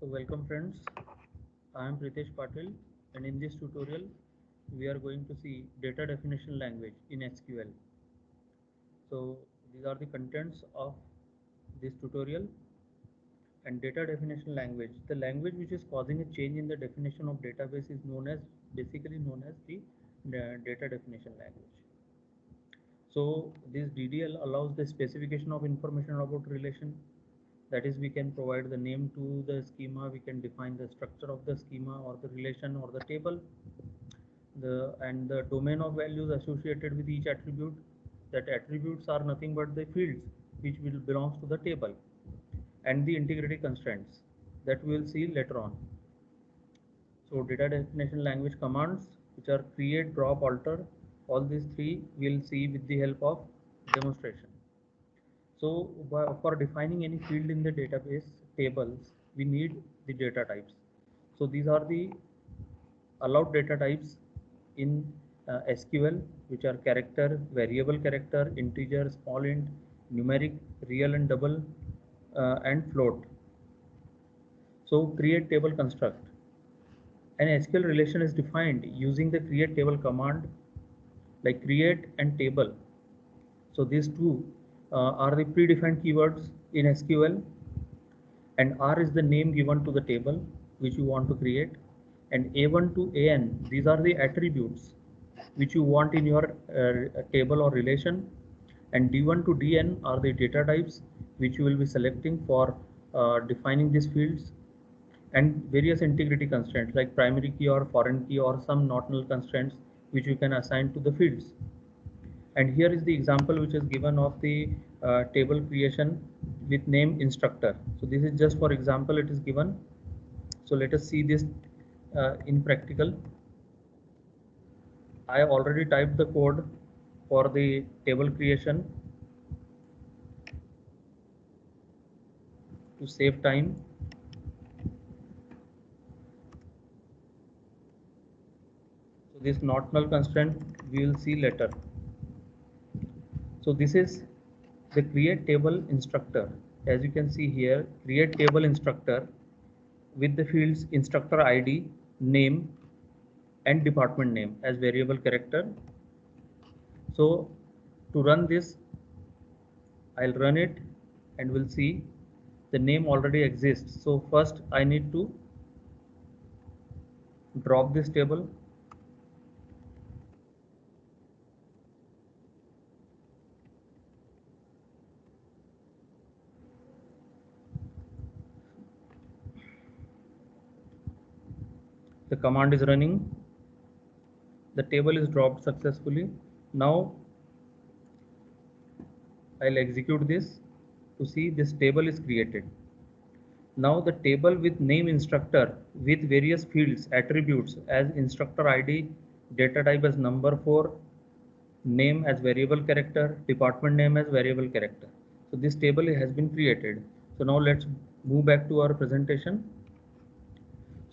So welcome friends, I am Pritesh Patil and in this tutorial we are going to see data definition language in SQL. So these are the contents of this tutorial. And data definition language, the language which is causing a change in the definition of database is basically known as the data definition language. So this DDL allows the specification of information about relation. That is, we can provide the name to the schema, we can define the structure of the schema or the relation or the table, and the domain of values associated with each attribute. That attributes are nothing but the fields which will belongs to the table, and the integrity constraints that we will see later on. So data definition language commands, which are create, drop, alter, all these three we'll see with the help of demonstration. So for defining any field in the database tables, we need the data types. So these are the allowed data types in SQL, which are character, variable character, integer, small int, numeric, real and double, and float. So create table construct. An SQL relation is defined using the create table command, like create and table. So these two are the predefined keywords in SQL, and R is the name given to the table which you want to create, and A1 to AN, these are the attributes which you want in your table or relation, and D1 to DN are the data types which you will be selecting for defining these fields, and various integrity constraints like primary key or foreign key or some not null constraints which you can assign to the fields. And here is the example which is given of the table creation with name instructor. So this is just for example, it is given. So let us see this in practical. I already typed the code for the table creation to save time. So this not null constraint we will see later. So this is the create table instructor. As you can see here, create table instructor with the fields instructor ID, name, and department name as variable character. So to run this, I'll run it and we'll see the name already exists. So first I need to drop this table. The command is running. The table is dropped successfully. Now I'll execute this to see this table is created. Now the table with name instructor with various fields, attributes as instructor ID, data type as number 4, name as variable character, department name as variable character. So this table has been created. So now let's move back to our presentation.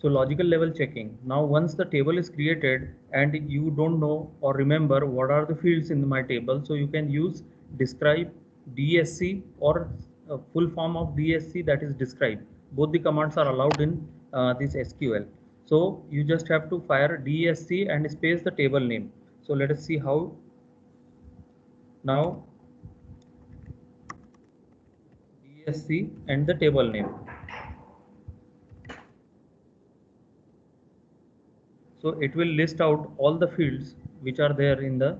So logical level checking. Now once the table is created and you don't know or remember what are the fields in my table, so you can use describe, DSC, or full form of DSC, that is describe. Both the commands are allowed in this SQL. So you just have to fire DSC and space the table name. So let us see how. Now DSC and the table name. So it will list out all the fields which are there in the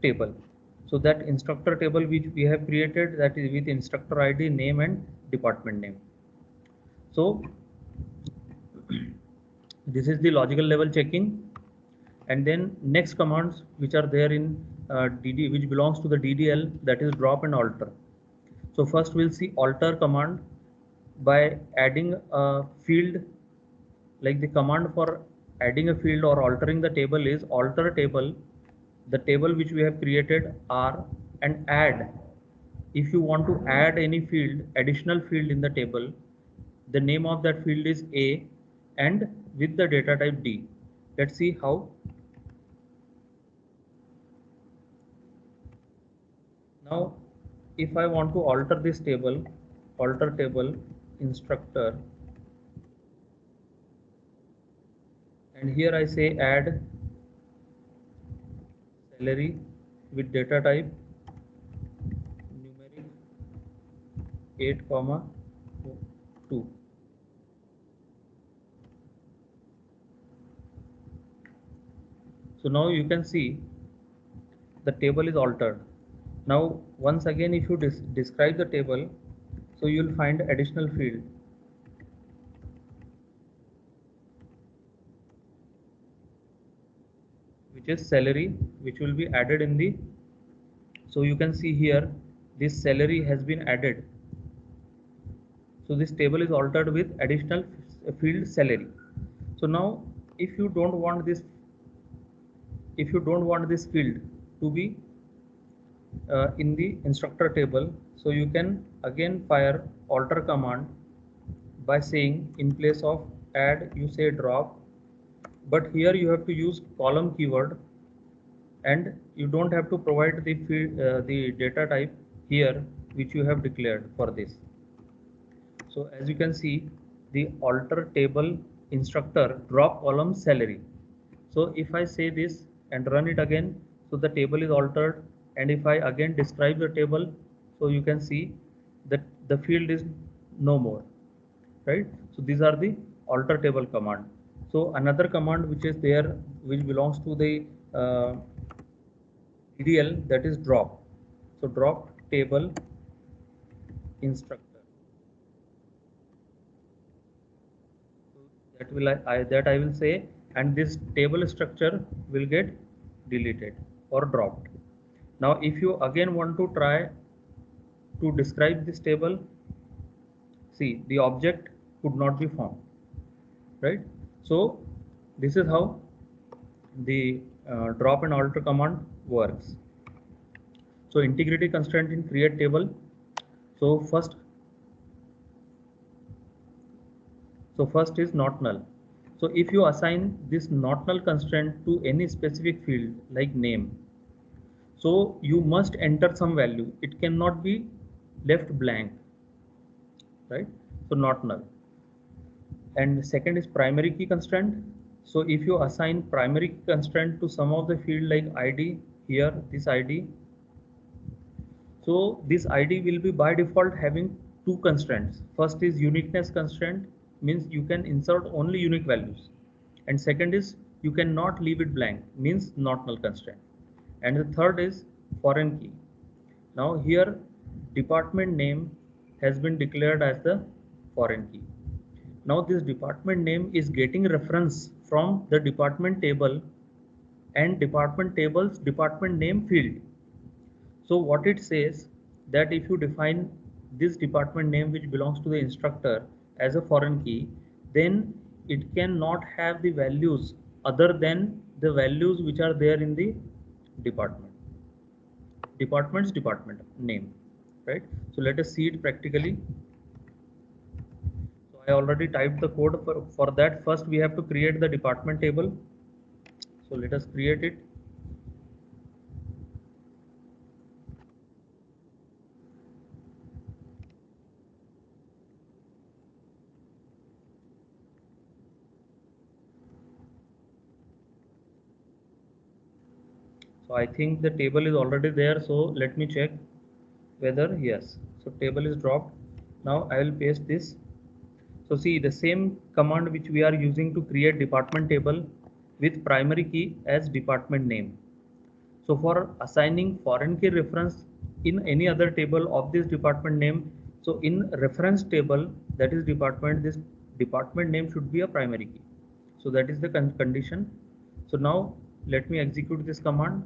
table. So that instructor table which we have created, that is with instructor ID, name, and department name. So this is the logical level checking. And then next commands which are there in DD, which belongs to the DDL, that is drop and alter. So first we'll see alter command by adding a field. Like the command for adding a field or altering the table is alter table, the table which we have created R, and add. If you want to add any field, additional field in the table, the name of that field is A and with the data type D. Let's see how. Now if I want to alter this table, alter table instructor, and here I say add salary with data type numeric 8 comma 2. So now you can see the table is altered. Now once again, if you describe the table, so you will find additional field which is salary, which will be added in the, so you can see here this salary has been added. So this table is altered with additional field salary. So now if you don't want this, if you don't want this field to be in the instructor table, so you can again fire alter command by saying in place of add you say drop, but here you have to use column keyword and you don't have to provide the field, the data type here which you have declared for this. So as you can see, the alter table instructor drop column salary. So if I say this and run it again, so the table is altered, and if I again describe the table, so you can see that the field is no more, right? So these are the alter table command. So another command which is there, which belongs to the DDL, that is drop. So drop table instructor. That will that I will say, and this table structure will get deleted or dropped. Now if you again want to try to describe this table, see the object could not be found, right? So this is how the drop and alter command works. So integrity constraint in create table. So first is not null. So if you assign this not null constraint to any specific field like name, so you must enter some value. It cannot be left blank, right? So not null. And second is primary key constraint. So if you assign primary key constraint to some of the field like ID, here this ID, so this ID will be by default having two constraints. First is uniqueness constraint, means you can insert only unique values, and second is you cannot leave it blank, means not null constraint. And the third is foreign key. Now here department name has been declared as the foreign key. Now this department name is getting reference from the department table and department table's department name field. So what it says, that if you define this department name which belongs to the instructor as a foreign key, then it cannot have the values other than the values which are there in the department's department name, right? So let us see it practically. So I already typed the code for that. First we have to create the department table. So let us create it. So I think the table is already there. So let me check whether yes. So table is dropped. Now I will paste this. So see the same command which we are using to create department table with primary key as department name. So for assigning foreign key reference in any other table of this department name, so in reference table, that is department, this department name should be a primary key. So that is the condition. So now let me execute this command.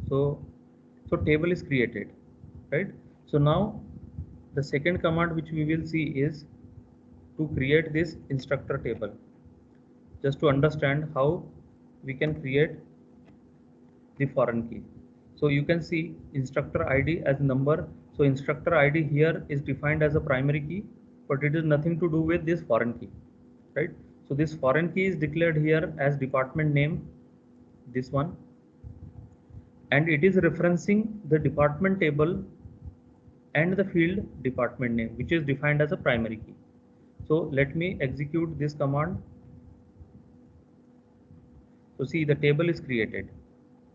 So table is created, right? So now the second command which we will see is to create this instructor table, just to understand how we can create the foreign key. So you can see instructor ID as number. So instructor ID here is defined as a primary key, but it is nothing to do with this foreign key, right? So this foreign key is declared here as department name, this one, and it is referencing the department table and the field department name, which is defined as a primary key. So let me execute this command. So see, the table is created,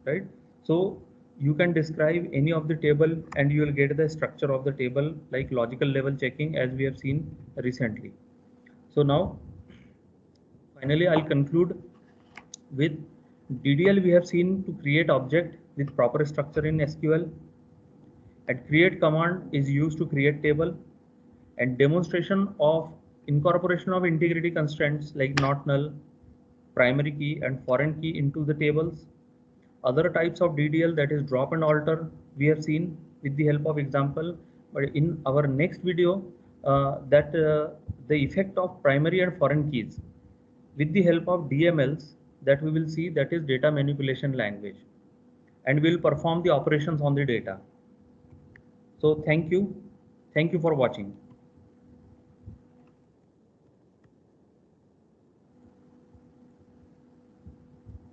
right? So you can describe any of the table and you will get the structure of the table like logical level checking as we have seen recently. So now finally I'll conclude with DDL. We have seen to create object with proper structure in SQL, and create command is used to create table, and demonstration of incorporation of integrity constraints like not null, primary key and foreign key into the tables. Other types of DDL, that is drop and alter, we have seen with the help of example. But in our next video, the effect of primary and foreign keys with the help of DMLs, that we will see, that is data manipulation language, and we will perform the operations on the data. So thank you for watching.